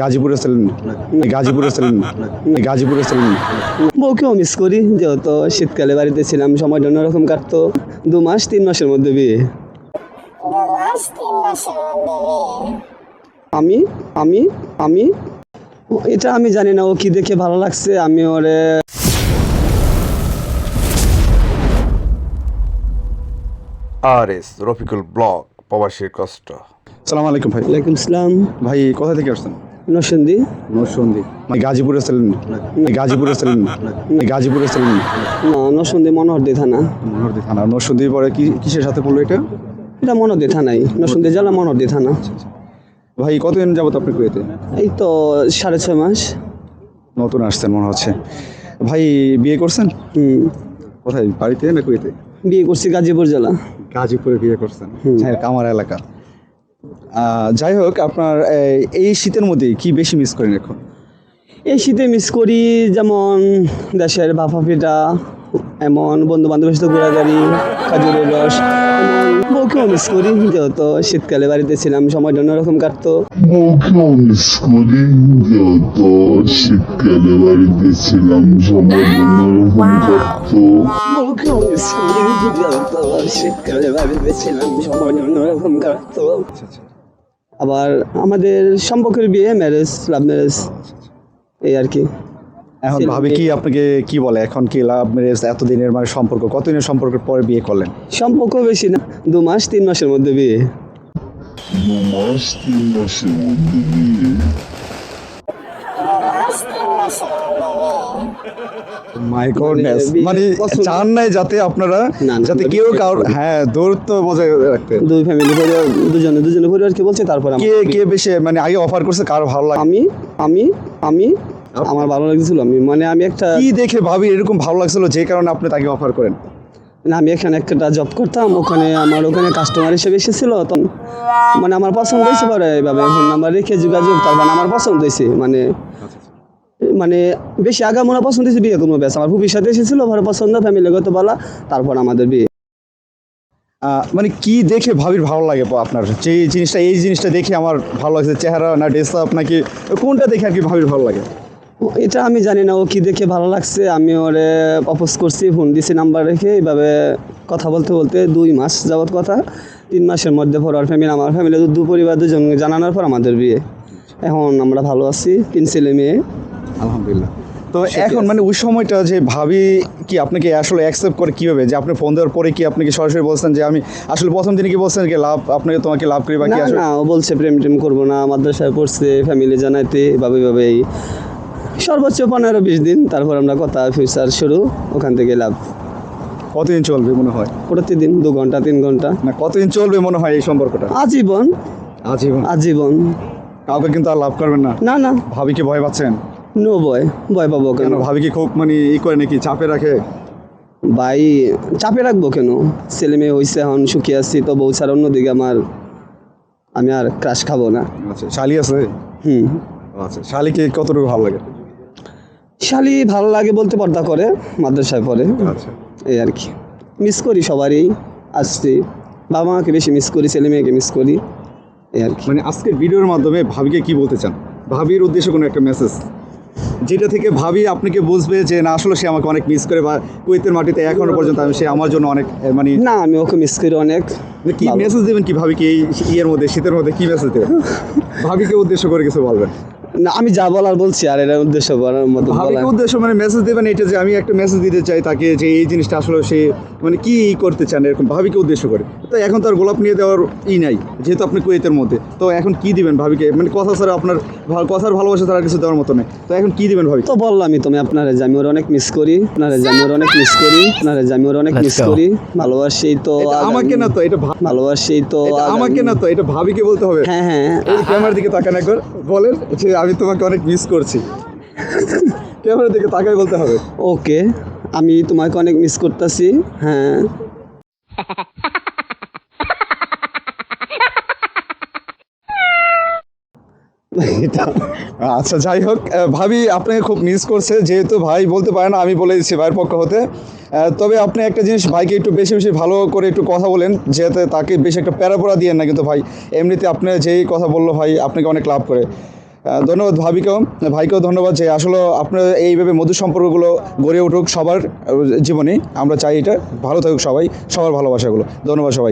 গাজীপুরে ছিলেন গাজীপুরে ছিলেন। বউকেও মিস করি, যেহেতু শীতকালে বাড়িতে ছিলাম, সময়টা অন্যরকম কাটতো। 2 মাস 3 মাসের মধ্যে বিয়ে। আমি আমি আমি এটা আমি জানি না ও কি দেখে ভালো লাগছে, আমি ওরে RS রফিকুল ব্লগ প্রবাসীর কষ্ট। সালাম আলাইকুম ভাই। ওয়ালাইকুম আসসালাম। ভাই কোথা থেকে আসছেন? নরসিংদী। নরসিংদী। গাজীপুরে ছিলেন না, নরসিংদী মনোহরদী থানা। মনোহরদী থানা। নরসিংদী পরে কিসের সাথে পড়লো এটা? এটা মনোহরদী থানাই, নরসিংদী জেলা মনোহরদী থানা। ভাই কতদিন যাবত আপনি কুয়েতে? এই তো 6.5 মাস। নতুন আসছেন মনে হচ্ছে। ভাই বিয়ে করছেন? কোথায়, বাড়িতে না কুয়েতে? বিয়ে করছি গাজীপুর জেলা। গাজীপুরে বিয়ে করছেন, আমার এলাকা। যাই হোক, আপনার এই শীতের মধ্যে কি বেশি মিস করেন এখন? এই শীতে মিস করি যেমন দেশের ভাপা পিঠা, এমন বন্ধু বান্ধবের সাথে ঘোরাঘুরি, খাজুরের রস, এমন বউকেও মিস করি, যেহেতু শীতকালে বাড়িতে ছিলাম, সময়টা অন্যরকম কাটতো। বউকেও মিস করি, যেহেতু শীতকালে বাড়িতে ছিলাম, সবাই অন্যরকম কাটতো। বউকেও মিস করি, যেহেতু শীতকালে বাড়িতে ছিলাম, সময়টা অন্যরকম কাটতো। আবার আমাদের সম্পর্কের বিয়ে, ম্যারেজ, লাভ ম্যারেজ, এই আর কি। এখন ভাবি কি আপনাকে কি বলে, এখন কি লাভ ম্যারেজ, এতদিনের মানে সম্পর্ক, কতদিনের সম্পর্কের পরে বিয়ে করলেন? সম্পর্ক বেশি না, 2 মাস 3 মাসের মধ্যে বিয়ে। 2 মাস 3 মাসের মধ্যে বিয়ে। মাই গডনেস, মানে চান নাই যাতে আপনারা, না, না, যাতে কেউ কারোর দূরত্ব বজায় রাখতে। দুই ফ্যামিলি পরিবার, দুজনে পরিবারকে বলছে, তারপরে কে বেশি মানে আগে অফার করছে, কার ভালো লাগে? আমি আমার ভালো লাগছিল। আমি একটা কি দেখে ভাবি এরকম ভালো লাগছিল যে কারণে আপনি তাকে অফার করেন? আমি এখানে একটা জব করতাম, ওখানে কাস্টমার হিসেবে এসেছিল, তো আমার পছন্দ হয়েছে, পরে এইভাবে ফোন নাম্বার রেখে যোগাযোগ, তারপর আমার পছন্দ হয়েছে, বেশি আগে মনে পছন্দ হয়েছে, বিয়ে করবো ব্যাস। আমার ভবির সাথে এসেছিল, পরে পছন্দ, ফ্যামিলিগত বলা, তারপর আমাদের বিয়ে। মানে কি দেখে ভাবির ভালো লাগে আপনার, যে জিনিসটা, এই জিনিসটা দেখে আমার ভালো লাগছে, চেহারা না ড্রেস আপ নাকি কোনটা দেখে আর কি ভাবির ভালো লাগে? এটা আমি জানি না ও কি দেখে ভালো লাগছে, আমি ওরে প্রপোজ করছি, ফোন দিছি নাম্বার রেখে, এইভাবে কথা বলতে বলতে 2 মাস যাবত কথা। 3 মাসের মধ্যে পর ওর ফ্যামিলি, আমার ফ্যামিলি, দু পরিবার দুজন জানানোর পর আমাদের বিয়ে। এখন আমরা ভালো আছি, 3 ছেলে মেয়ে, আলহামদুলিল্লাহ। তো এখন মানে ওই সময়টা যে ভাবি কি আপনাকে আসলে অ্যাকসেপ্ট করে কীভাবে, যে আপনি ফোন দেওয়ার পরে কি আপনি কি সরাসরি বলছেন যে আমি আসলে প্রথম দিনে কি বলছেন কি তোমাকে লাভ করি, বা কি? না, ও বলছে প্রেম করবো না, মাদ্রাসায় পড়ছে, ফ্যামিলি জানাইতে, এভাবেই সর্বোচ্চ 15-20 দিন, তারপর আমরা কথা, ফিউচার শুরু, ওখান থেকে লাভ। কতদিন চলবে মনে হয়? প্রতিদিন 2 ঘন্টা 3 ঘন্টা। না, কতদিন চলবে মনে হয় এই সম্পর্কটা? আজীবন। কাউকে কিন্তু আর লাভ করবেন না? না। ভাবি কি ভয় পাচ্ছেন? নো ভয় পাবো কেন? ভাবি কি খুব মানে করে নাকি, চাপে রাখে? ভাই চাপে রাখবো কেন? ছেলে মেয়ে হয়েছে, এখন সুখী আছি, তো বউ ছাড়া অন্যদিকে আমি আর ক্রাশ খাবো না। আচ্ছা, শালি আছে? আচ্ছা, শালিকে কতটুকু ভালো লাগে? শালি ভালো লাগে বলতে, পর্দা করে, মাদ্রাসায় পড়ে, আচ্ছা, এই আর কি। মিস করি সবারই, আসছি, বাবা মাকে বেশি মিস করি, ছেলে মেয়েকে মিস করি, এই আর কি। মানে আজকের ভিডিওর মাধ্যমে ভাবিকে কি বলতে চান? ভাবির উদ্দেশ্যে কোনো একটা মেসেজ, যেটা থেকে ভাবি আপনাকে বুঝবে যে না, আসলে সে আমাকে অনেক মিস করে, বা কুয়েতের মাটিতে এখনো পর্যন্ত সে আমার জন্য অনেক মানে না, আমি ওকে মিস করি অনেক। কি মেসেজ দেবেন কি ভাবিকে এই মধ্যে, শীতের মধ্যে কি মেসেজ দেবেন? ভাবিকে উদ্দেশ্য করে কিছু বলবেন? না, আমি যা বলার বলছি, আর এর উদ্দেশ্য করার মতো ভাবিকে উদ্দেশ্য মানে মেসেজ দেবেন এটা, যে আমি একটা মেসেজ দিতে চাই তাকে, যে এই জিনিসটা আসলে সে মানে কি করতে চান, এরকম ভাবিকে উদ্দেশ্য করে। তো এখন তো আর গোলাপ নিয়ে দেওয়ার নাই, যেহেতু আপনি কুয়েতের মধ্যে, তো এখন কি দিবেন ভাবিকে? মানে কথা ছাড়া, আপনার কথার ভালোবাসা ছাড়া কিছু দেওয়ার মতো নেই, তো এখন কি দিবেন ভাবি? তো বললামই তুমি, আপনারা যে আমি ওর অনেক মিস করি, ভালোবাসি তো। আমাকে না, তো এটা ভালোবাসি তো, আমাকে না, তো এটা ভাবিকে বলতে হবে। হ্যাঁ, এই ক্যামেরার দিকে তাকান একবার, বলেন যে আমি তোমাকে অনেক মিস করছি। ক্যামেরার দিকে তাকাই বলতে হবে। ওকে, আমি তোমাকে অনেক মিস করতেছি। হ্যাঁ। আচ্ছা, যাই হোক, ভাবি আপনাকে খুব মিস করছে, যেহেতু ভাই বলতে পারে না, আমি বলে দিচ্ছি ভাইয়ের পক্ষ হতে। তবে আপনি একটা জিনিস, ভাইকে একটু বেশি ভালো করে একটু কথা বলেন, যাতে তাকে বেশি একটা প্যারাপোড়া দিয়েন না, কিন্তু ভাই এমনিতে আপনি যেই কথা বললো ভাই আপনাকে অনেক লাভ করে। ধন্যবাদ ভাইকেও ধন্যবাদ যে আসলে আপনার এইভাবে মধুর সম্পর্কগুলো গড়ে উঠুক সবার জীবনে। আমরা চাই এটা ভালো থাকুক সবাই, সবার ভালোবাসাগুলো। ধন্যবাদ সবাই।